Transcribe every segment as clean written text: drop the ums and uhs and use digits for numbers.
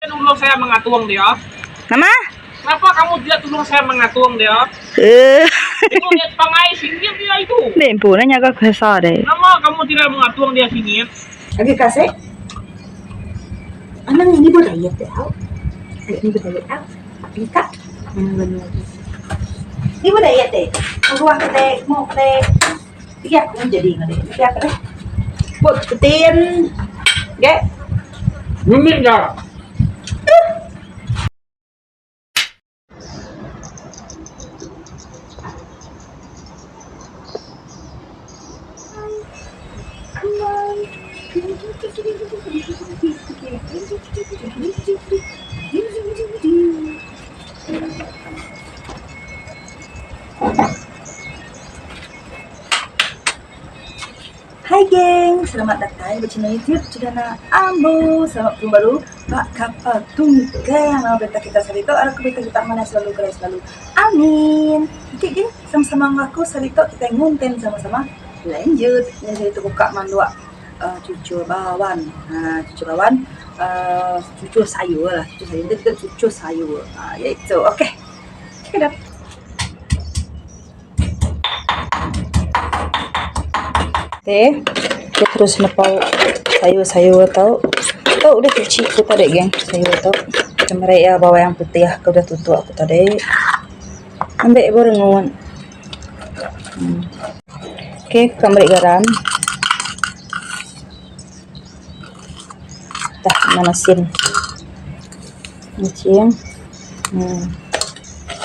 Tolong saya mengatuang dia. Nama? Kenapa kamu tidak tolong saya mengatuang dia? Itu dia pangai singit dia itu. Lempo na nyaga kasa deh. Kenapa kamu tidak mengatuang dia singit? Lagi kasih. Anang ini budaya ya. Ini budaya ah. Ika. Benar. Ini budaya teh. Ruang teh, mau teh. Iya, aku jadi ngade. Iya teh. Buat ketin. Ge. Mimik ya. Hai geng, selamat datang di channel YouTube Cudana Ambo. Selamat tahun baru Pak Kapal Tunggang. Nama beta kita Salito, aku beta kita mana selalu kalian selalu. Amin. Oke geng, sama-sama ngaku Salito kita ngunten sama-sama. Lanjut, ini Salito buka mandua cucur bawan. Nah, cucur bawan, cucur sayur lah, cucur sayur. Itu cucur sayur. Yaitu, oke. Check it out. Teh, kita terus nepau sayur-sayur tau udah cuci aku tadi geng sayur tau cuma ya bawa yang putih ya aku udah tutup aku tadi ambil baru ngun. Oke, kamar garam dah manasin micin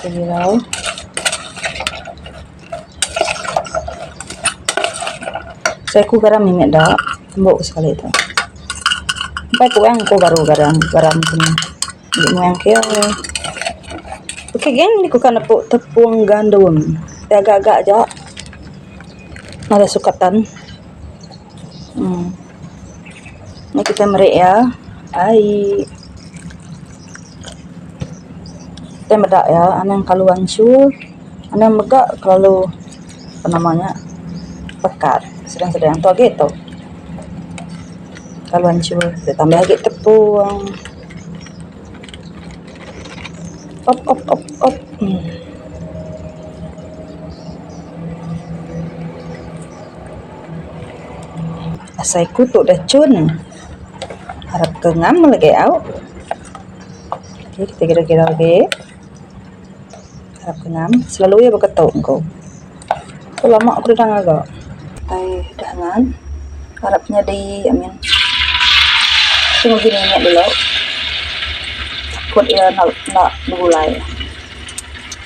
kelilau saya ku garam ini dah tembok sekali itu sampai ku yang ku baru garam sini di moyang kaya oke geng ini ku kan tepung gandum agak-agak aja ada sukatan ini kita merik ya kita medak ya anang kalau hancur anang megak kalau apa namanya pekat sedang-sedang tuh gitu kalau hancur ditambah lagi tepung op asai kutuk dah cun harap kengam lagi au oke kita kira-kira lagi harap kengam selalu ya beketuk engkau itu lama aku udah agak dengan harapnya di amin tunggu gini dulu takut ya nak mulai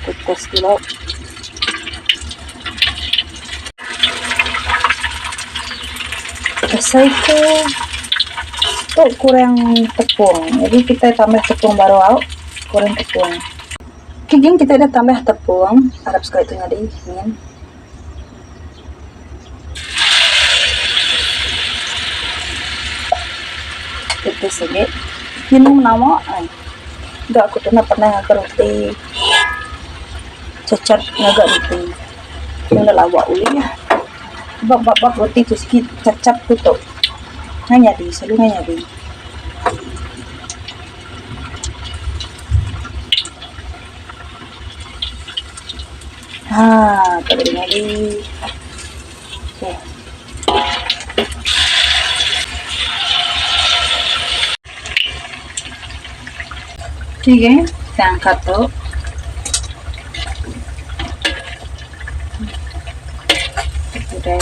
tes dulu selesai tuh kurang tepung jadi kita tambah tepung baru kurang tepung oke geng kita udah tambah tepung harap sekali itu nyadi ingin itu segi minum nama enggak aku tuh pernah ngagak roti cacat ngagak roti yang udah lawak uli ya bab roti itu sedikit cacat tutup hanya di selalu hanya di kalau di oke Oke, kita angkat tuh. Udah.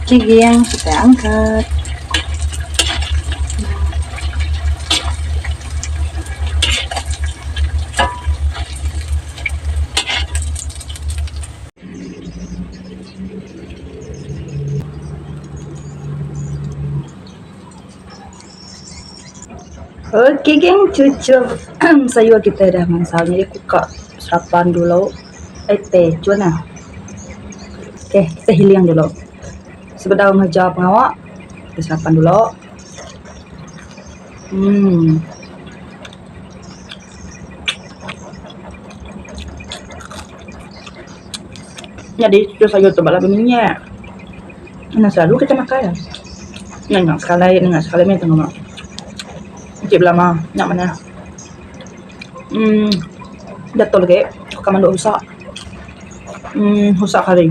Oke, yang kita angkat. Oke geng, cucuk sayur kita dah masak. Jadi kuka sarapan dulu. Teh cuna. Oke, kita hiling dulu. Sebentar ngejar pengawak. Kita sarapan dulu. Jadi itu saja tu bala minyak. Nah selalu kita makan. Nggak sekali minta ngomong. Cik lama, nak mana? Datul ke? Kaman do usak. Usak kali.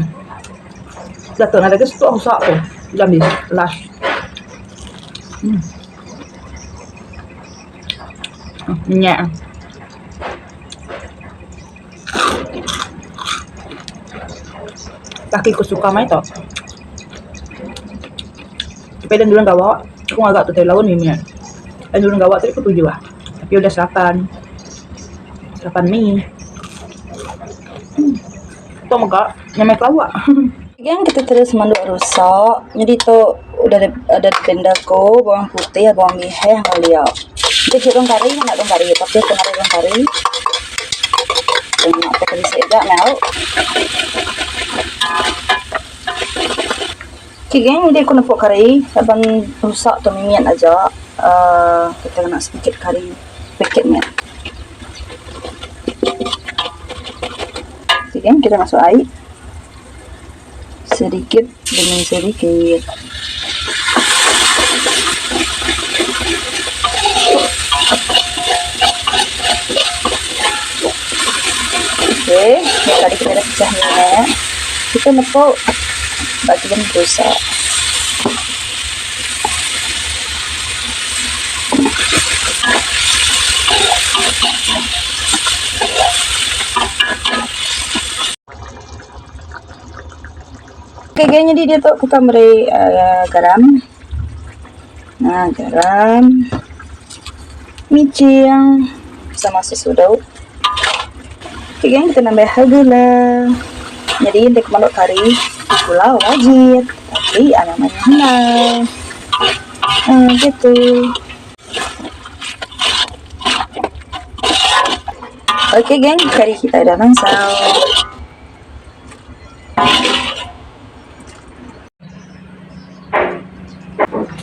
Datul ada ke situ usak tu. Jam di lash. Minyak. Laki ku suka main tau. Tapi dan dulu gawa, aku agak tu lawan minyak. Dan dulu gawa tadi aku 7 lah. Tapi udah 8 mie. Itu enggak, nyamai kelawak. Yang kita terus manduk rusak. Jadi tu udah ada di pendaku bawang putih, bawang merah, ngalia. Jadi dong kari, nak dong kari, tapi aku nak dong kari. Tengok apa kali sedap mau. Kigeng dia aku nak kari, saban rusak tu minyak aja. Kita nak sedikit kari, sedikit minyak. Kigeng kita masuk air. Sedikit demi sedikit. Oke, tadi kita dah pecah minyak. Kita nepuk bagian rusak. Oke, jadi dia tuh kita beri garam. Nah, garam, micin, sama sesudah. Oke, kita nambah gula. Jadi untuk maluk kari, gula wajib, tapi namanya halal. Gitu. Oke, geng, kari kita udah masak.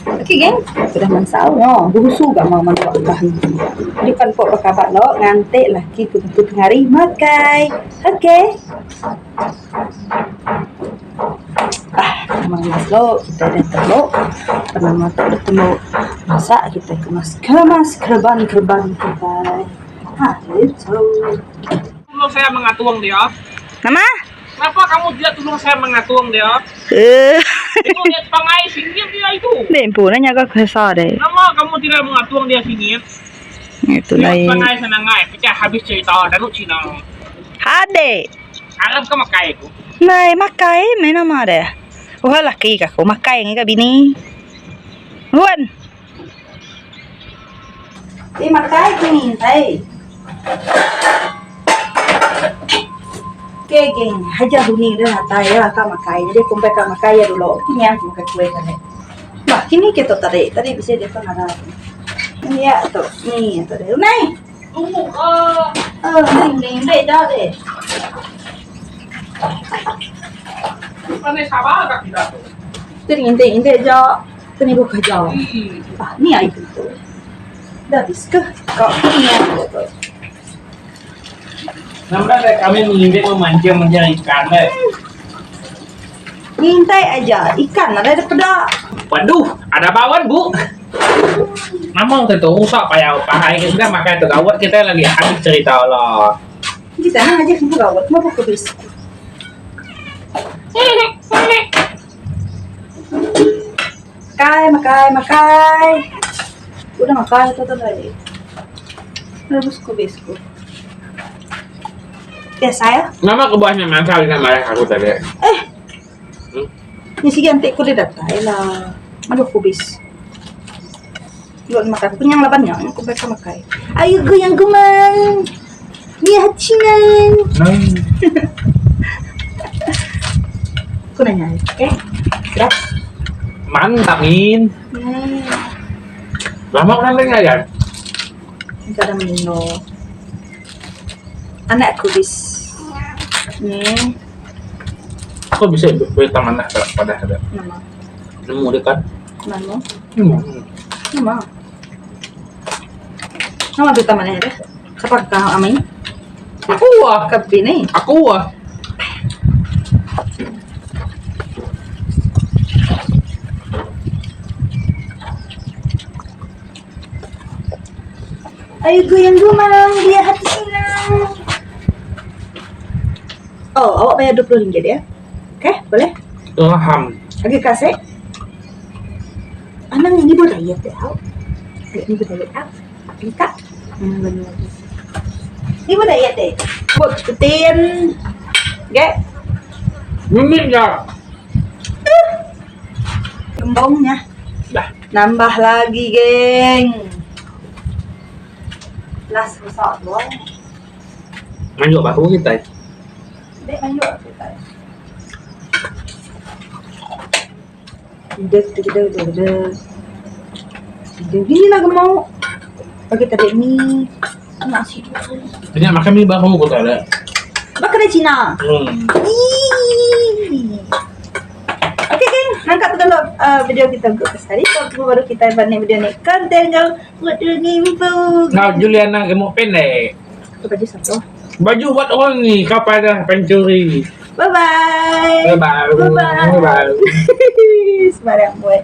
Oke, geng, sudah masak. No, busu gak mau mantok bahan. Di kan pok pekabat lo ngantek lagi kutu hari makai. Oke. Memang lo kita dah tahu pernah masak dah tahu masak kita kemas kerban kita. Itu. Tolong saya mengatuang dia. Nama? Kenapa kamu tidak tolong saya mengatuang dia? Itu lihat pangai singit dia itu. Lempu nanya kau kesal deh. Nama kamu tidak mengatuang dia singit. Itu Lihat lain. pangai senangai, pecah habis cerita dan Cina. Hade. Arab ke makai itu. Nai makai mana mana. Oh laki kau makai ni kau bini. Ruan. Makai kini tay. Kegeng haja dunia dah tay lah kau makai. Jadi kumpai kau makai ya dulu. Kini aku makai kue kan. Bah kini kita tadi bisa dia kan ada. Ya tu ni tu deh. Nai. Ni dah deh. Mana sabar tak kita tu? Inte aja. Tani buka jauh. Ni air tu. Dah biska. Kau ni tu. Nampak kami menginjak memancing ikan deh. Ngintai aja ikan ada peda. Waduh, ada bawang bu. Namang tentu usah payah pakai kita makai tu gawat kita lagi habis cerita lah. Di sana aja kita gawat mau ke bis. Makai. Udah makai tu tadi. Rebus kubisku. Ya saya. Nama kebuahnya mangkal dengan marah aku tadi. Ni sige ante ko rin datay lah. Ano kubis. Yun makan. Kunyang laban niya. Ang kubay ka makay. Ayo goyang guman. Lihat sinan. Kuna niya. Okay. Sedap. Mantap Min. Lama kan lagi ya? Ang kada menino. Anak kubis. Ni. Kok bisa berita mana pada ada? Nama. Nemu dekat. Nama. Nemu. Nama berita mana ada? Siapa kau amai? Aku wah. Kapi ni. Aku wah. Ayo goyang gumang, dia hati senang. Oh, awak bayar 20 ringgit ya? Oke, boleh? Paham. Lagi kasih? Anang ini boleh diet ya? Ini boleh diet ah? Kita? Benar. Ini boleh diet deh. Buat cepetin. Oke? Minit ya. Gembongnya. Dah. Nambah lagi, geng. Last resort doang. Manjok bahu kita. Dek, ayo kita. Udah. Gini lah gemuk. Pakai tadi mie. Nasi dulu. Banyak makan mie bahu kau tak ada. Bakar dari Cina. Oke, geng, angkat dulu video kita untuk hari. Kalau baru kita banding video ni konten kau buat dulu ni info. Kau Juliana gemuk pendek. Itu baju satu. Baju buat orang ni kau pada pencuri. Bye bye. Bye bye. Bye bye. Sembarang buat.